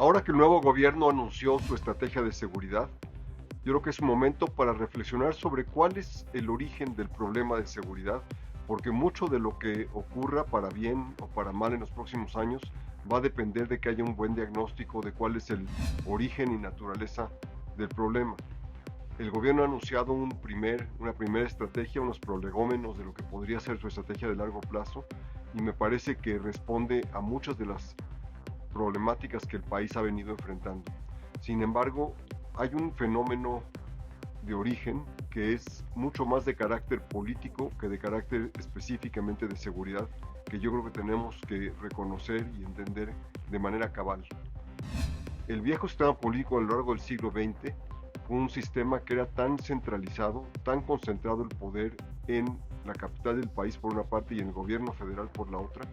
Ahora que el nuevo gobierno anunció su estrategia de seguridad, yo creo que es un momento para reflexionar sobre cuál es el origen del problema de seguridad, porque mucho de lo que ocurra para bien o para mal en los próximos años va a depender de que haya un buen diagnóstico de cuál es el origen y naturaleza del problema. El gobierno ha anunciado una primera estrategia, unos prolegómenos de lo que podría ser su estrategia de largo plazo, y me parece que responde a muchas de las problemáticas que el país ha venido enfrentando. Sin embargo, hay un fenómeno de origen que es mucho más de carácter político que de carácter específicamente de seguridad, que yo creo que tenemos que reconocer y entender de manera cabal. El viejo sistema político a lo largo del siglo XX fue un sistema que era tan centralizado, tan concentrado el poder en la capital del país por una parte y en el gobierno federal por la otra,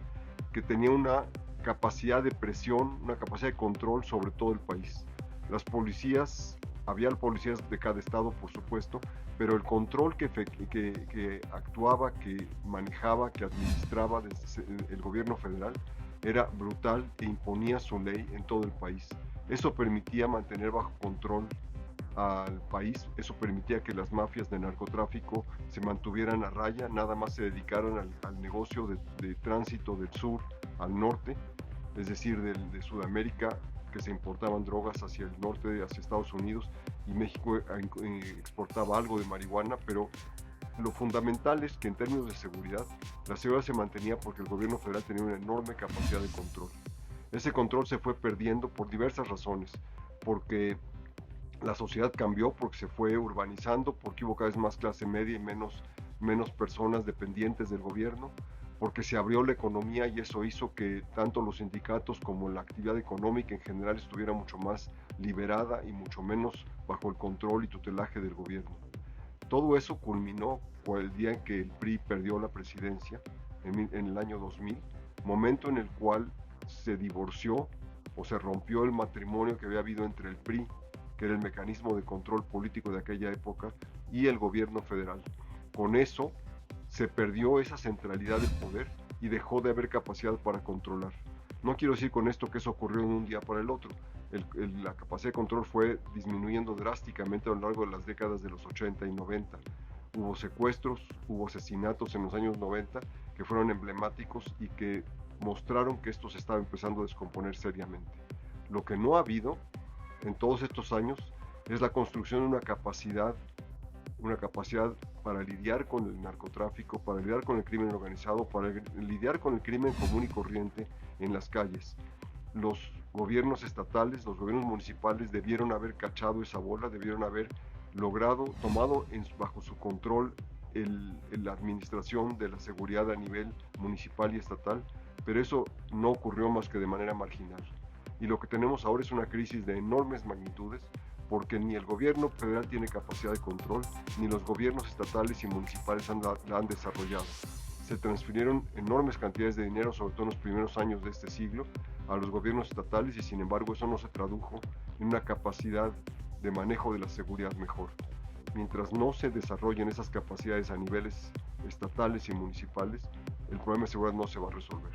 que tenía una capacidad de presión, una capacidad de control sobre todo el país. Las policías, había policías de cada estado por supuesto, pero el control que actuaba, que manejaba, que administraba desde el gobierno federal era brutal e imponía su ley en todo el país. Eso permitía mantener bajo control al país, eso permitía que las mafias de narcotráfico se mantuvieran a raya, nada más se dedicaran al negocio de tránsito del sur al norte, es decir, de Sudamérica, que se importaban drogas hacia el norte, hacia Estados Unidos, y México exportaba algo de marihuana, pero lo fundamental es que en términos de seguridad, la seguridad se mantenía porque el gobierno federal tenía una enorme capacidad de control. Ese control se fue perdiendo por diversas razones, porque la sociedad cambió, porque se fue urbanizando, porque hubo cada vez más clase media y menos personas dependientes del gobierno, porque se abrió la economía y eso hizo que tanto los sindicatos como la actividad económica en general estuviera mucho más liberada y mucho menos bajo el control y tutelaje del gobierno. Todo eso culminó por el día en que el PRI perdió la presidencia en el año 2000, momento en el cual se divorció o se rompió el matrimonio que había habido entre el PRI, que era el mecanismo de control político de aquella época, y el gobierno federal. Con eso se perdió esa centralidad del poder y dejó de haber capacidad para controlar. No quiero decir con esto que eso ocurrió de un día para el otro. La capacidad de control fue disminuyendo drásticamente a lo largo de las décadas de los 80 y 90. Hubo secuestros, hubo asesinatos en los años 90 que fueron emblemáticos y que mostraron que esto se estaba empezando a descomponer seriamente. Lo que no ha habido en todos estos años es la construcción de una capacidad para lidiar con el narcotráfico, para lidiar con el crimen organizado, para lidiar con el crimen común y corriente en las calles. Los gobiernos estatales, los gobiernos municipales debieron haber cachado esa bola, debieron haber logrado, tomado bajo su control la administración de la seguridad a nivel municipal y estatal, pero eso no ocurrió más que de manera marginal. Y lo que tenemos ahora es una crisis de enormes magnitudes, porque ni el gobierno federal tiene capacidad de control, ni los gobiernos estatales y municipales la han desarrollado. Se transfirieron enormes cantidades de dinero, sobre todo en los primeros años de este siglo, a los gobiernos estatales y sin embargo eso no se tradujo en una capacidad de manejo de la seguridad mejor. Mientras no se desarrollen esas capacidades a niveles estatales y municipales, el problema de seguridad no se va a resolver.